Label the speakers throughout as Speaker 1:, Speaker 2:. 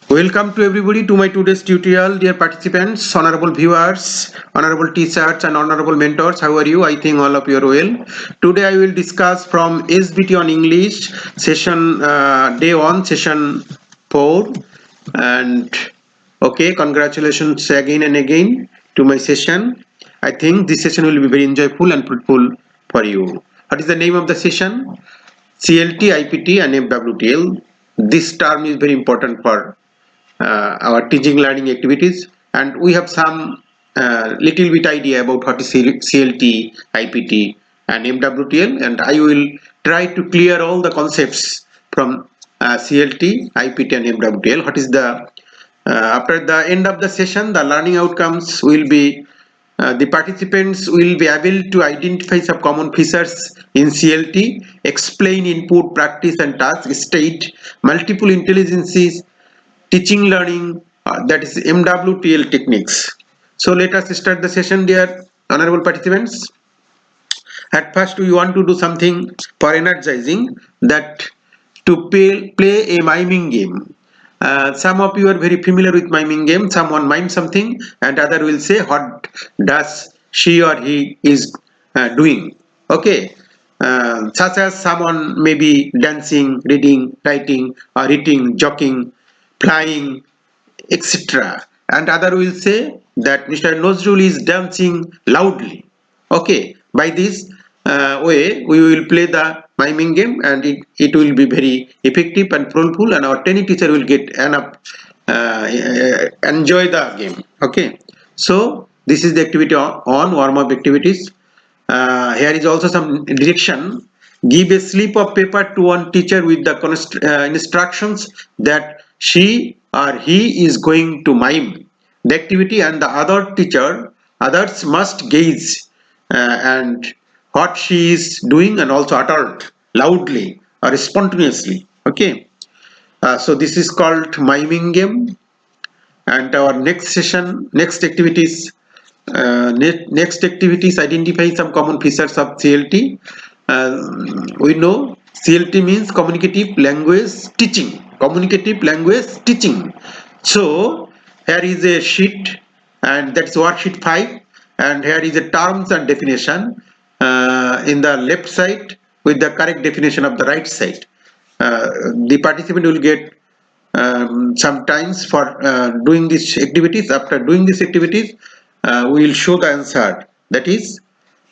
Speaker 1: Welcome to everybody to my today's tutorial, dear participants, honorable viewers, honorable teachers and honorable mentors. How are you? I think all of you are well. Today I will discuss from SBT on English session day 1 session 4 and okay, congratulations again and again to my session. I think this session will be very enjoyable and fruitful for you. What is the name of the session? CLT, IPT and FWTL. This term is very important for our teaching learning activities, and we have some little bit idea about what is CLT, IPT and MWTL, and I will try to clear all the concepts from CLT, IPT and MWTL. What is the after the end of the session, the learning outcomes will be the participants will be able to identify some common features in CLT, explain input, practice and task, state multiple intelligences, teaching learning, that is MWTL techniques. So let us start the session, dear honorable participants. At first we want to do something for energizing, that to play a miming game. Some of you are very familiar with miming game. Someone mime something and other will say what does she or he is doing. Okay, such as someone may be dancing, reading, writing or eating, joking, flying, etc. And other will say that Mr. Nozrul is dancing loudly. Okay, by this way we will play the miming game, and it will be very effective and fruitful, and our training teacher will get enough enjoy the game. Okay, so this is the activity on warm-up activities. Here is also some direction. Give a slip of paper to one teacher with the instructions that she or he is going to mime the activity, and the others must gaze and what she is doing and also utter loudly or spontaneously. Okay, so this is called miming game. And our next activities, next activities identify some common features of CLT. We know CLT means communicative language teaching. Communicative language teaching. So here is a sheet, and that's worksheet 5, and here is a terms and definition in the left side with the correct definition of the right side. The participant will get sometimes for doing these activities. After doing these activities, we will show the answer. That is,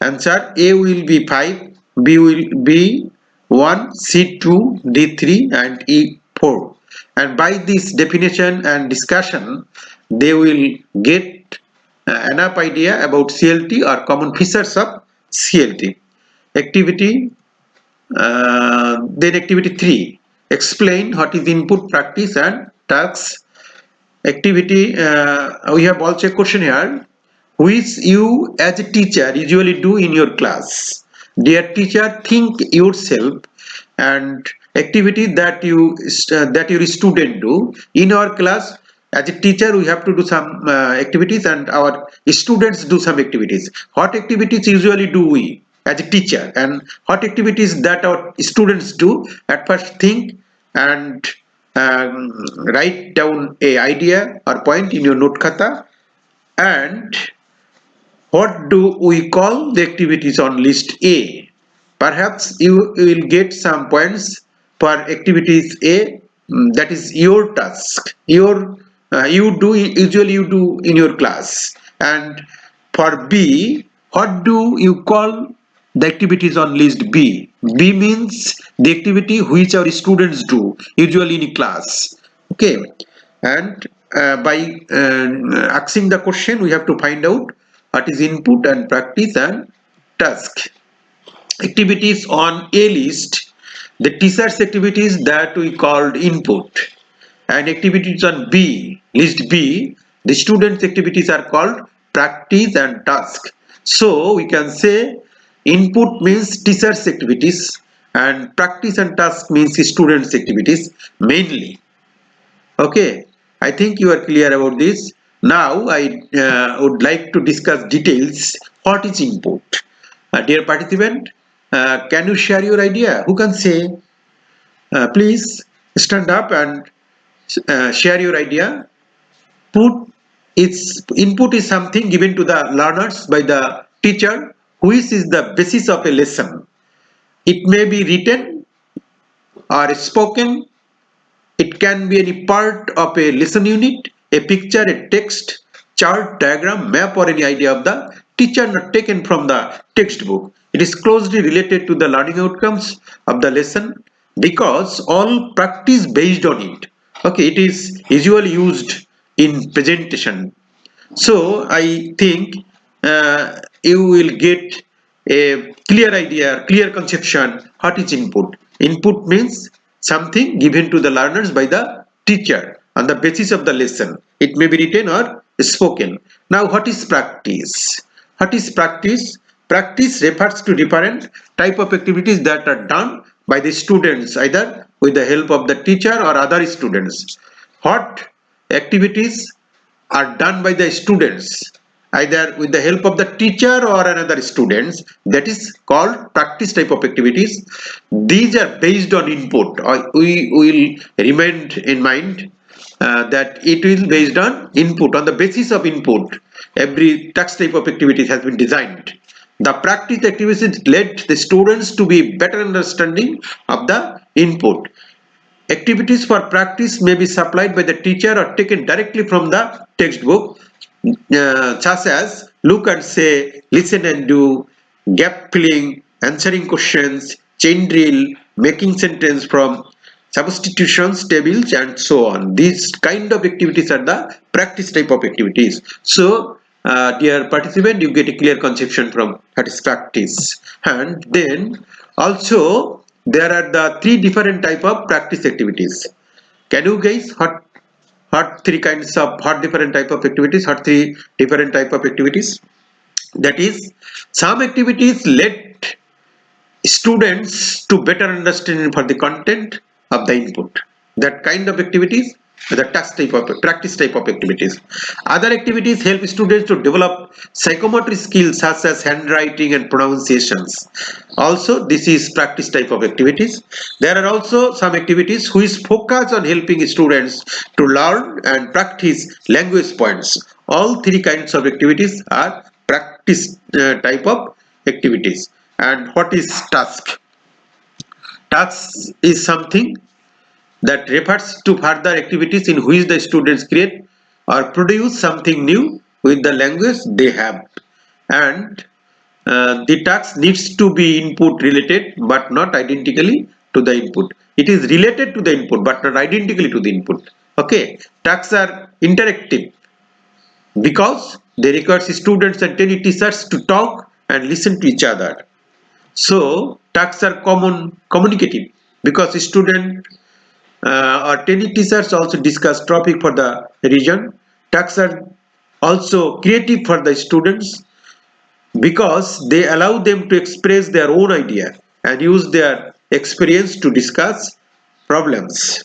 Speaker 1: answer A will be 5, B will be 1, C 2, D 3 and E 4. And by this definition and discussion, they will get enough idea about CLT or common features of CLT. Activity then activity 3, explain what is input, practice and tasks. Activity, we have also a question here, which you as a teacher usually do in your class. Dear teacher, think yourself and activity that your student do in our class. As a teacher, we have to do some activities, and our students do some activities. What activities usually do we as a teacher, and what activities that our students do? At first think and write down a idea or point in your note khata. And what do we call the activities on list A? Perhaps you will get some points for activities A, that is your task, your usually you do in your class. And for B, what do you call the activities on list B? B means the activity which our students do usually in class. Okay, and by asking the question, we have to find out what is input and practice and task. Activities on A list, the teacher's activities that we called input, and activities on B, list B, the students' activities are called practice and task. So we can say input means teacher's activities and practice and task means students' activities mainly. Okay, I think you are clear about this. Now I would like to discuss details. What is input? Dear participant, can you share your idea? Who can say? Please stand up and share your idea. Input is something given to the learners by the teacher, which is the basis of a lesson. It may be written or spoken. It can be any part of a lesson unit, a picture, a text, chart, diagram, map, or any idea of the teacher not taken from the textbook. It is closely related to the learning outcomes of the lesson because all practice based on it. Okay, it is usually used in presentation. So I think you will get a clear idea, clear conception what is input. Input means something given to the learners by the teacher on the basis of the lesson. It may be written or spoken. Now what is practice? What is practice? Practice refers to different type of activities that are done by the students either with the help of the teacher or other students. What activities are done by the students either with the help of the teacher or another students, that is called practice type of activities. These are based on input. We will remain in mind that it is based on input. On the basis of input, every task type of activity has been designed. The practice activities led the students to be better understanding of the input. Activities for practice may be supplied by the teacher or taken directly from the textbook, such as look and say, listen and do, gap filling, answering questions, chain drill, making sentence from substitutions, tables, and so on. These kind of activities are the practice type of activities. So, dear participant, you get a clear conception from what is practice. And then also there are the three different type of practice activities. Can you guys what three kinds of different type of activities? What three different type of activities? That is, some activities let students to better understanding for the content of the input. That kind of activities, the task type of practice type of activities. Other activities help students to develop psychomotor skills such as handwriting and pronunciations. Also, this is practice type of activities. There are also some activities which focus on helping students to learn and practice language points. All three kinds of activities are practice type of activities. And what is task? Task is something that refers to further activities in which the students create or produce something new with the language they have. And the task needs to be input related but not identically to the input. It is related to the input but not identically to the input. Okay, tasks are interactive because they require students and teachers to talk and listen to each other. So tasks are communicative because student or teachers also discuss topic for the region. Tasks are also creative for the students because they allow them to express their own idea and use their experience to discuss problems.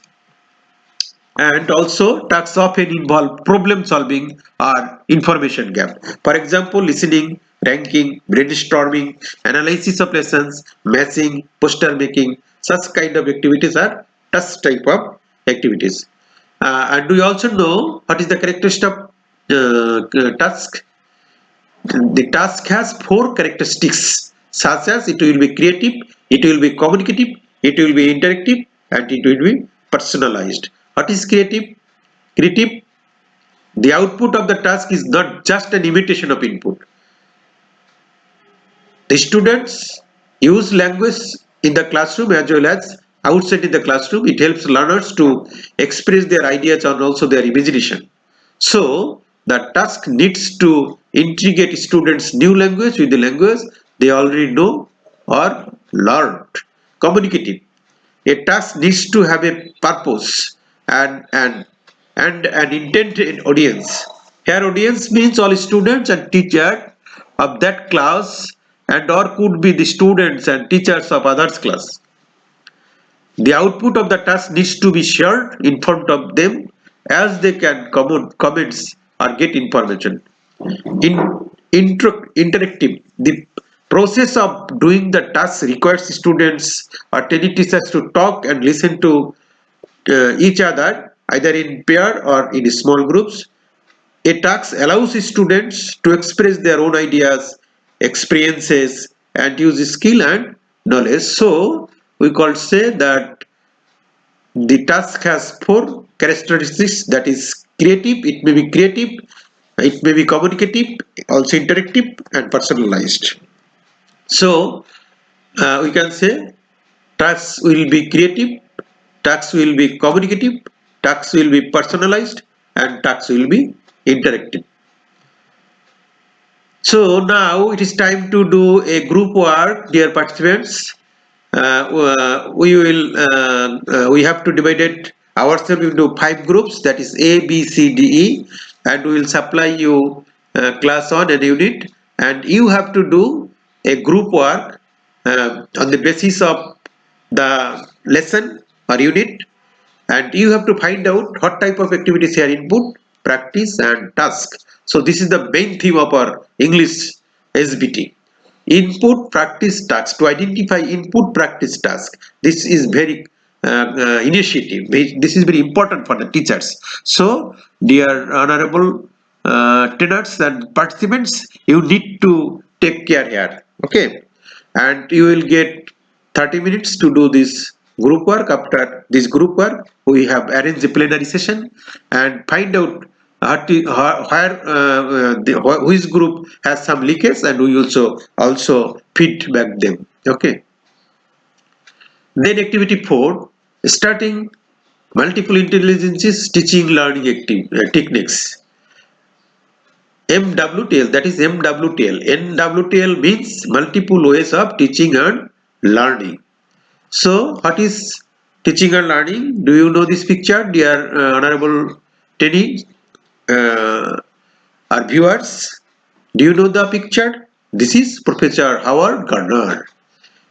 Speaker 1: And also tasks often involve problem solving or information gap. For example, listening, ranking, brainstorming, analysis of lessons, matching, poster making. Such kind of activities are task type of activities. And do you also know what is the characteristic of task? The task has four characteristics, such as it will be creative, it will be communicative, it will be interactive, and it will be personalized. What is creative? Creative, the output of the task is not just an imitation of input. The students use language in the classroom as well as outside in the classroom. It helps learners to express their ideas and also their imagination. So the task needs to integrate students' new language with the language they already know or learned. Communicative, a task needs to have a purpose and an intended audience. Here audience means all students and teachers of that class and or could be the students and teachers of others class. The output of the task needs to be shared in front of them as they can comments or get information. Interactive, the process of doing the task requires students or teachers to talk and listen to each other either in pair or in small groups. A task allows students to express their own ideas, experiences, and use skill and knowledge. So we could say that the task has four characteristics, that is creative, it may be creative, it may be communicative, also interactive and personalized. So we can say tasks will be creative, tasks will be communicative, tasks will be personalized, and tasks will be interactive. So now it is time to do a group work, dear participants. We have to divide it ourselves into 5 groups, that is A, B, C, D, E, and we will supply you class on and unit, and you have to do a group work on the basis of the lesson or unit, and you have to find out what type of activities are input, practice and task. So this is the main theme of our English SBT. Input, practice, task. To identify input, practice, task. This is very initiative. This is very important for the teachers. So dear honorable tenants and participants, you need to take care here. Okay, and you will get 30 minutes to do this group work. After this group work, we have arranged a plenary session and find out which group has some leakage, and we also feedback them. Okay. Then activity 4, starting multiple intelligences teaching learning techniques. MWTL, that is MWTL. NWTL means multiple ways of teaching and learning. So what is teaching and learning? Do you know this picture, dear honorable Tenny? Our viewers, do you know the picture? This is Professor Howard Gardner,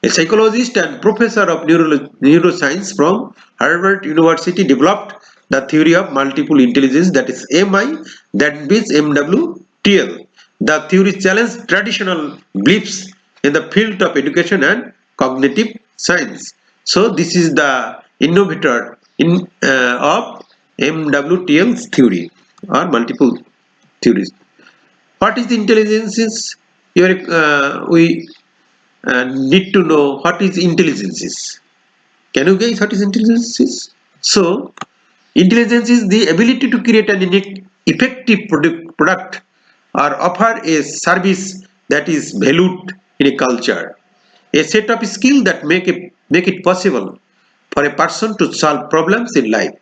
Speaker 1: a psychologist and professor of neuroscience from Harvard University, developed the theory of multiple intelligence, that is MI, that means MWTL. The theory challenged traditional beliefs in the field of education and cognitive science. So this is the innovator of MWTL's theory or multiple theories. What is intelligence? We need to know what is intelligence. Can you guys what is intelligence? So intelligence is the ability to create an effective product or offer a service that is valued in a culture, a set of skills that make it possible for a person to solve problems in life.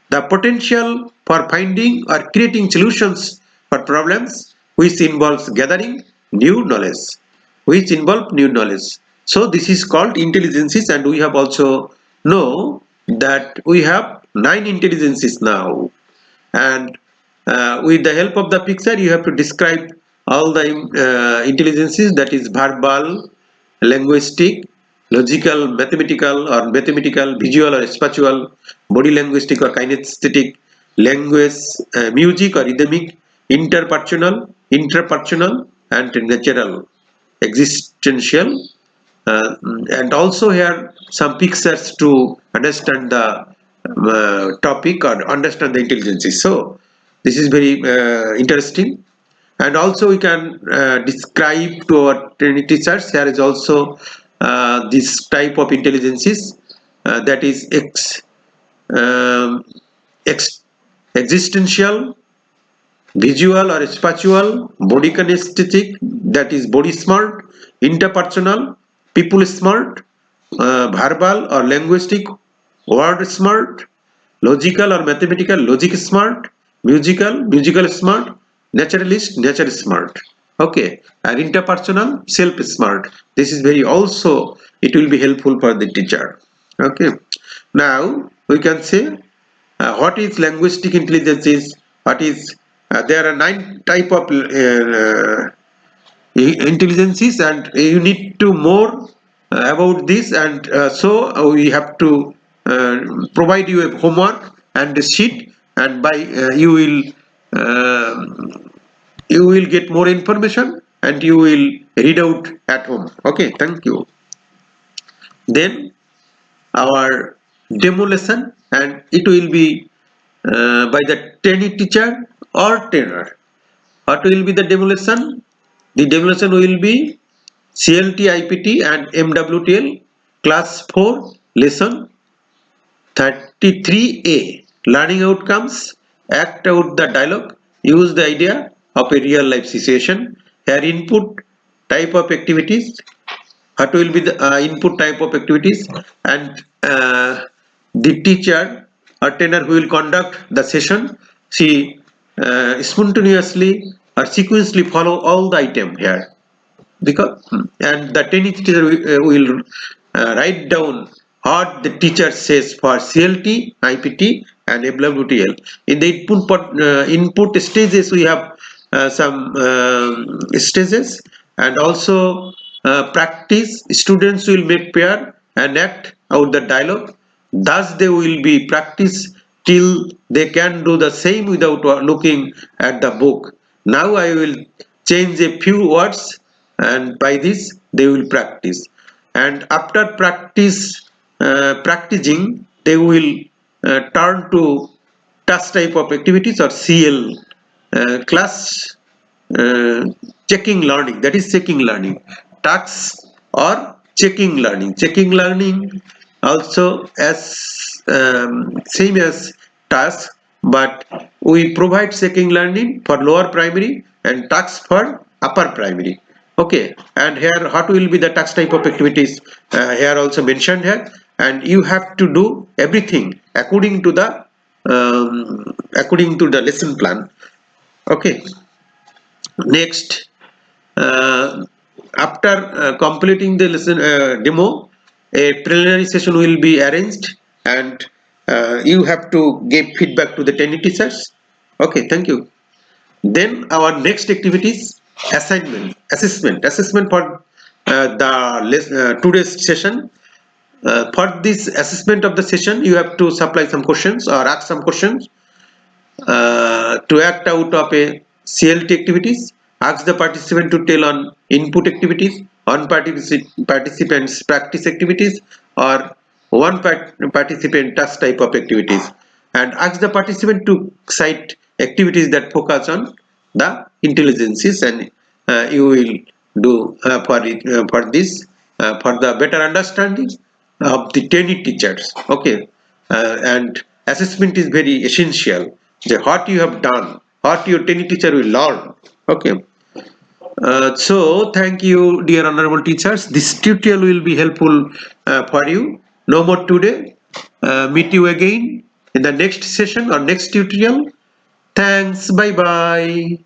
Speaker 1: The potential for finding or creating solutions for problems which involves gathering new knowledge. So this is called intelligences, and we have also know that we have 9 intelligences now, and with the help of the picture you have to describe all the intelligences, that is verbal, linguistic, logical, mathematical, visual or spatial, body linguistic or kinesthetic, language, music or rhythmic, interpersonal, and natural, existential, and also here some pictures to understand the topic or understand the intelligences. So this is very interesting, and also we can describe to our training teachers. Here is also this type of intelligences, that is existential, visual or spatial, body kinesthetic, that is body smart, interpersonal, people smart, verbal or linguistic, word smart, logical or mathematical, logic smart, musical smart, naturalist, nature smart. Okay, and interpersonal, self smart. This is very also, it will be helpful for the teacher. Okay, now we can say what is linguistic intelligence is, what is there are 9 type of intelligences, and you need to more about this, and so we have to provide you a homework and a sheet, and by you will get more information and you will read out at home. Okay, thank you. Then our demo lesson, and it will be by the trainee teacher or trainer. What will be the demolition? The demolition will be CLT, IPT and MWTL class 4 lesson 33A. Learning outcomes: act out the dialogue, use the idea of a real life situation. Here input type of activities. What will be the input type of activities, and the teacher or trainer who will conduct the session, she spontaneously or sequentially follow all the item here, because and the trainee teacher will write down what the teacher says for CLT, IPT and MWTL. In the input stages we have some stages, and also practice. Students will make pair and act out the dialogue. Thus they will be practice till they can do the same without looking at the book. Now I will change a few words, and by this they will practice. And after practicing, they will turn to task type of activities or CL, class checking learning, that is checking learning, tasks or checking learning also as same as task, but we provide checking learning for lower primary and tasks for upper primary. Okay, and here what will be the task type of activities here also mentioned here, and you have to do everything according to the lesson plan. Okay, next, after completing the lesson demo, a preliminary session will be arranged, and you have to give feedback to the trainee teachers. Okay, thank you. Then our next activity is assessment for today's session. For this assessment of the session, you have to supply some questions or ask some questions to act out of a CLT activities. Ask the participant to tell on input activities, on participants practice activities, or one participant task type of activities, and ask the participant to cite activities that focus on the intelligences, and you will do for this for the better understanding of the trainee teachers. Okay, and assessment is very essential. What you have done, what your trainee teacher will learn. Okay. So thank you, dear honorable teachers. This tutorial will be helpful for you. No more today. Meet you again in the next session or next tutorial. Thanks. Bye bye.